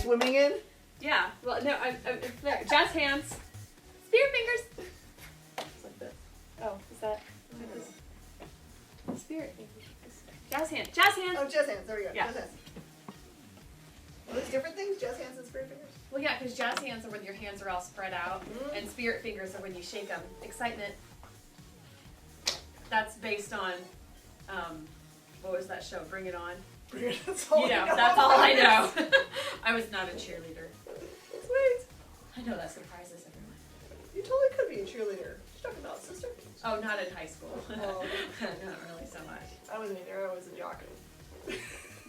swimming in? Yeah. Well, no, I'm there. Jazz hands. Spirit fingers. It's like this. Oh, is that like this? Spirit fingers. Jazz hands. Jazz hands. Oh, jazz hands. There we go. Yeah. Jazz hands. Are those different things? Jazz hands and spirit fingers? Well, yeah, because jazz hands are when your hands are all spread out, and spirit fingers are when you shake them. Excitement. That's based on, what was that show? Bring It On. That's all That's all I know. I was not a cheerleader. Sweet. I know that surprises everyone. You totally could be a cheerleader. What you talking about, sister? Oh, not in high school. Oh. Not really so much. I wasn't either. I was a jock.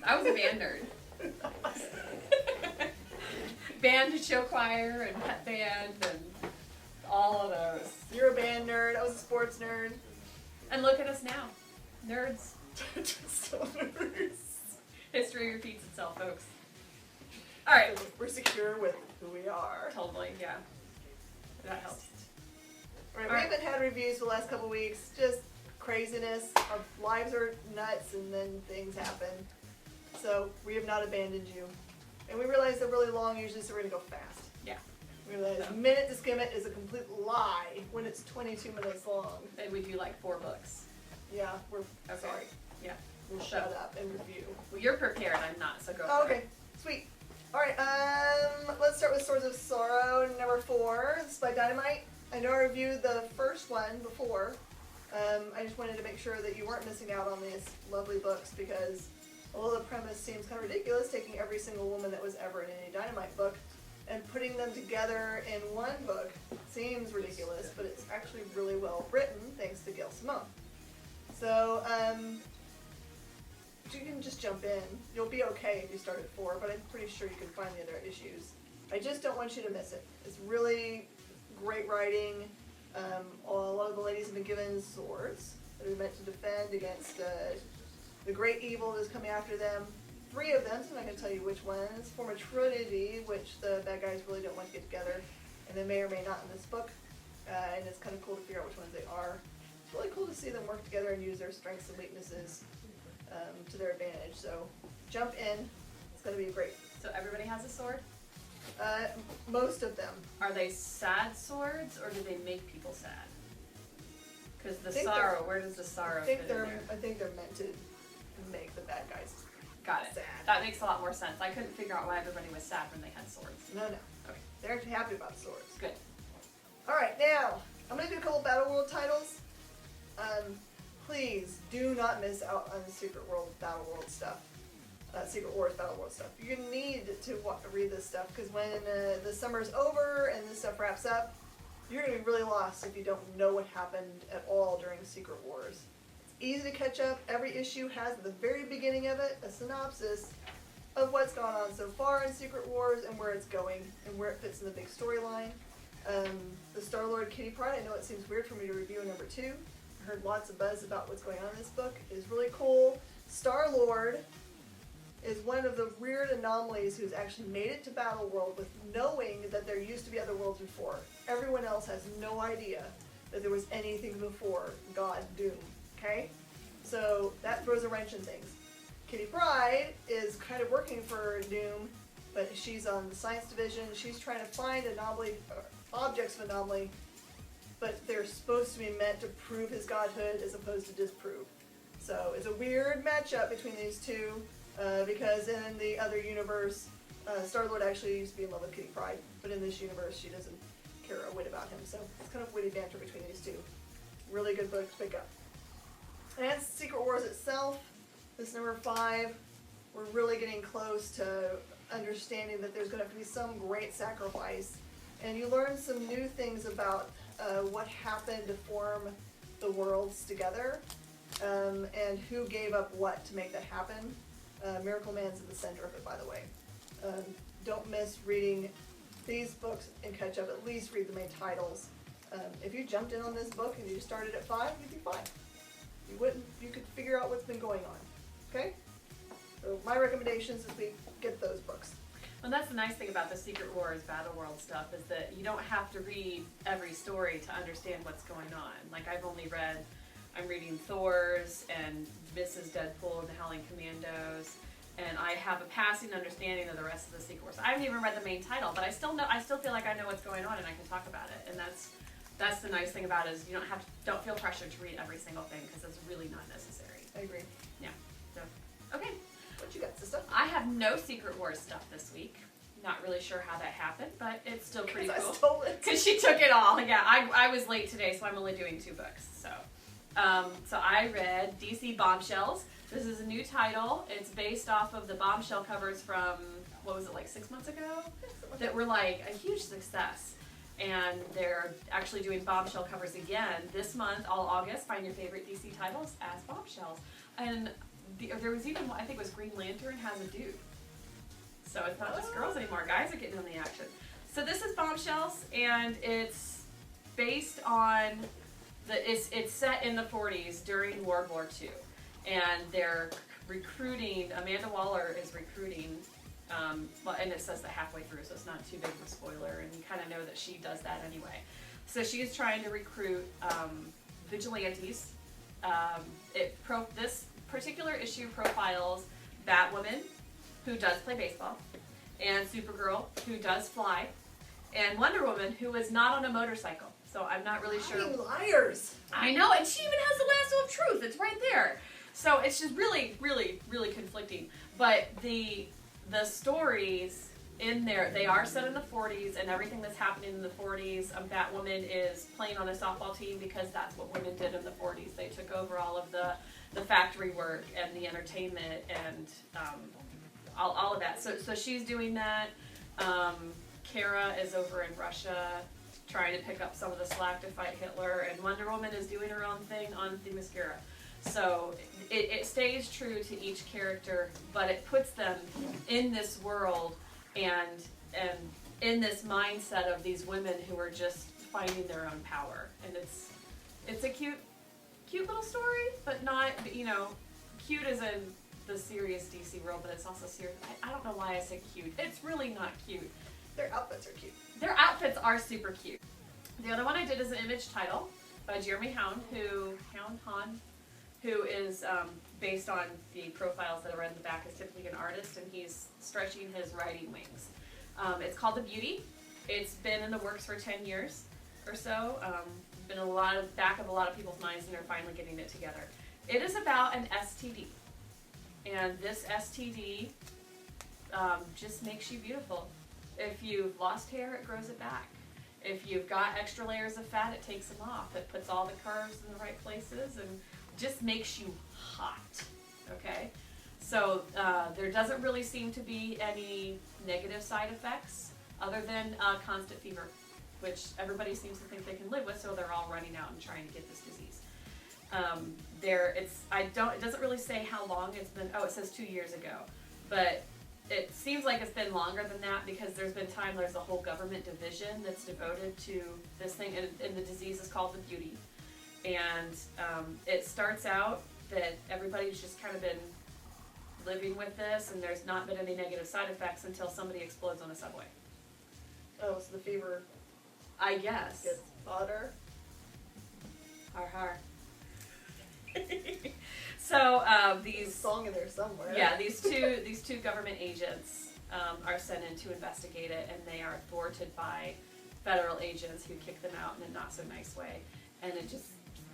I was a band nerd. Band, show choir, and pet band, and all of those. You're a band nerd. I was a sports nerd. And look at us now. Nerds. Still nerds. History repeats itself, folks. Alright. We're secure with who we are. Totally, yeah. That helps. Alright, we haven't had reviews for the last couple weeks. Just craziness. Our lives are nuts and then things happen. So we have not abandoned you. And we realize they're really long usually, so we're going to go fast. Yeah. We realize a minute to skim it is a complete lie when it's 22 minutes long. And we do like 4 books. Yeah, we're sorry. Yeah. We'll shut up and review. Well, you're prepared. I'm not, so go for Okay, sweet. Alright, let's start with Swords of Sorrow, number 4. This is by Dynamite. I know I reviewed the first one before. I just wanted to make sure that you weren't missing out on these lovely books because although the premise seems kind of ridiculous, taking every single woman that was ever in any Dynamite book and putting them together in one book seems ridiculous, but it's actually really well written thanks to Gail Simone. So, you can just jump in. You'll be okay if you start at 4, but I'm pretty sure you can find the other issues. I just don't want you to miss it. It's really great writing. A lot of the ladies have been given swords that are meant to defend against the great evil that is coming after them. 3 of them, so I'm not going to tell you which ones, form a trinity, which the bad guys really don't want to get together, and they may or may not in this book. And it's kind of cool to figure out which ones they are. It's really cool to see them work together and use their strengths and weaknesses to their advantage. So jump in. It's going to be great. So everybody has a sword? Most of them. Are they sad swords, or do they make people sad? Because the sorrow, where does the sorrow fit in there? I think they're meant to make the bad guys Got it. sad. That makes a lot more sense. I couldn't figure out why everybody was sad when they had swords. No. Okay. They're actually happy about the swords. Good. Alright, now, I'm going to do a couple Battle World titles. Please do not miss out on the Secret World Battle World stuff. Secret Wars Battle World stuff. You need to read this stuff because when the summer's over and this stuff wraps up, you're going to be really lost if you don't know what happened at all during Secret Wars. It's easy to catch up. Every issue has at the very beginning of it a synopsis of what's gone on so far in Secret Wars and where it's going and where it fits in the big storyline. The Star-Lord Kitty Pryde, I know it seems weird for me to review number 2. I heard lots of buzz about what's going on in this book. It is really cool. Star-Lord is one of the weird anomalies who's actually made it to Battle World with knowing that there used to be other worlds before. Everyone else has no idea that there was anything before God Doom, okay? So that throws a wrench in things. Kitty Pryde is kind of working for Doom, but she's on the science division. She's trying to find objects of anomaly, but they're supposed to be meant to prove his godhood as opposed to disprove. So it's a weird matchup between these two. Because in the other universe, Star-Lord actually used to be in love with Kitty Pryde, but in this universe she doesn't care a whit about him, so it's kind of witty banter between these two. Really good book to pick up. And as Secret Wars itself, this number 5, we're really getting close to understanding that there's going to have to be some great sacrifice, and you learn some new things about what happened to form the worlds together, and who gave up what to make that happen. Miracle Man's at the center of it, by the way. Don't miss reading these books and catch up. At least read the main titles. If you jumped in on this book and you started at 5, you'd be fine. You could figure out what's been going on. Okay? So my recommendations is we get those books. Well, that's the nice thing about the Secret Wars Battle World stuff is that you don't have to read every story to understand what's going on. Like I'm reading Thor's and Mrs. Deadpool and the Howling Commandos, and I have a passing understanding of the rest of the Secret Wars. I haven't even read the main title, but I still feel like I know what's going on and I can talk about it. And that's the nice thing about it, is you don't feel pressured to read every single thing, because it's really not necessary. I agree. Yeah. So, okay. What you got, sister? I have no Secret Wars stuff this week. Not really sure how that happened, but it's still pretty cool. I stole it. Because she took it all. Yeah, I was late today, so I'm only doing 2 books. So I read DC Bombshells. This is a new title. It's based off of the Bombshell covers from, what was it, like 6 months ago? That were like a huge success. And they're actually doing Bombshell covers again this month, all August. Find your favorite DC titles as Bombshells. And there was even, I think it was Green Lantern has a dude. So it's not just girls anymore. Guys are getting in the action. So this is Bombshells, and it's based on it's set in the 40s during World War II. And they're recruiting, Amanda Waller is recruiting, and it says that halfway through, so it's not too big of a spoiler, and you kind of know that she does that anyway. So she's trying to recruit vigilantes. This particular issue profiles Batwoman, who does play baseball, and Supergirl, who does fly, and Wonder Woman, who is not on a motorcycle. So I'm not really sure. Liars! I know, and she even has the lasso of truth. It's right there. So it's just really, really, really conflicting. But the stories in there, they are set in the 40s, and everything that's happening in the 40s. Batwoman is playing on a softball team because that's what women did in the 40s. They took over all of the factory work and the entertainment and all of that. So she's doing that. Kara is over in Russia trying to pick up some of the slack to fight Hitler, and Wonder Woman is doing her own thing on Themyscira. So it stays true to each character, but it puts them in this world and in this mindset of these women who are just finding their own power. And it's a cute little story, but not, cute as in the serious DC world, but it's also serious. I don't know why I said cute. It's really not cute. Their outfits are cute. Their outfits are super cute. The other one I did is an Image title by Jeremy Hound, who is based on the profiles that are in the back, is typically an artist, and he's stretching his writing wings. It's called The Beauty. It's been in the works for 10 years or so. Been back of a lot of people's minds, and they're finally getting it together. It is about an STD, and this STD just makes you beautiful. If you've lost hair, it grows it back. If you've got extra layers of fat, it takes them off. It puts all the curves in the right places and just makes you hot, okay? So there doesn't really seem to be any negative side effects other than constant fever, which everybody seems to think they can live with, so they're all running out and trying to get this disease. It doesn't really say how long it's been. Oh, it says 2 years ago, but it seems like it's been longer than that, because there's been there's a whole government division that's devoted to this thing, and the disease is called the Beauty. And it starts out that everybody's just kind of been living with this, and there's not been any negative side effects until somebody explodes on a subway. Oh, so the fever, I guess. gets hotter. Har. So There's a these song in there somewhere. Yeah, these two government agents are sent in to investigate it, and they are thwarted by federal agents who kick them out in a not so nice way. And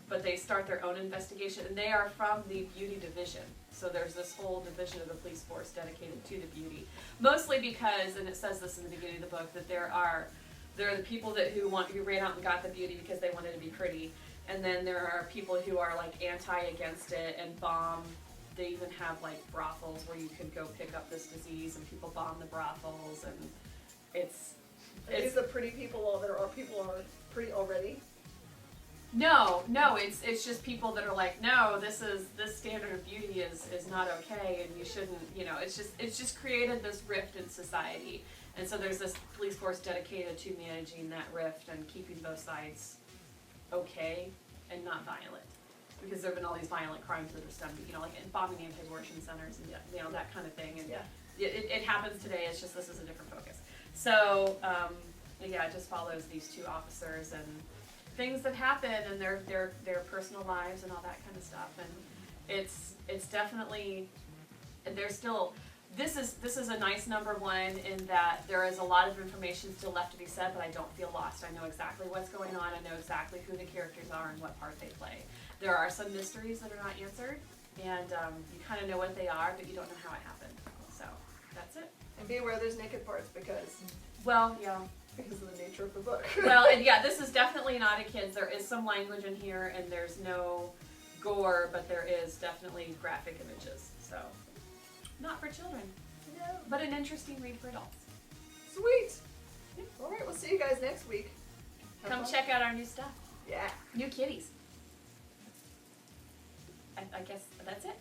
but they start their own investigation, and they are from the Beauty division. So there's this whole division of the police force dedicated to the Beauty, mostly because, and it says this in the beginning of the book, that there are the people who ran out and got the Beauty because they wanted to be pretty. And then there are people who are like against it and bomb. They even have like brothels where you could go pick up this disease, and people bomb the brothels, and it's the pretty people that are pretty already. No, it's just people that are like, no, this standard of beauty is not okay, and you shouldn't, it's just created this rift in society. And so there's this police force dedicated to managing that rift and keeping both sides okay and not violent, because there have been all these violent crimes that have stemmed, like bombing anti-abortion centers and that kind of thing. And it happens today. It's just this is a different focus. So it just follows these two officers and things that happen and their personal lives and all that kind of stuff. And it's definitely, there's still this is a nice number one in that there is a lot of information still left to be said, but I don't feel lost. I know exactly what's going on. I know exactly who the characters are and what part they play. There are some mysteries that are not answered, and you kind of know what they are, but you don't know how it happened. So that's it. And be aware there's naked parts because Well, yeah. of the nature of the book. Well, and yeah, this is definitely not a kid's. There is some language in here, and there's no gore, but there is definitely graphic images. So, not for children, No. but an interesting read for adults. Sweet. All right, we'll see you guys next week. Have Come fun. check out our new stuff. Yeah. New kitties. I guess that's it.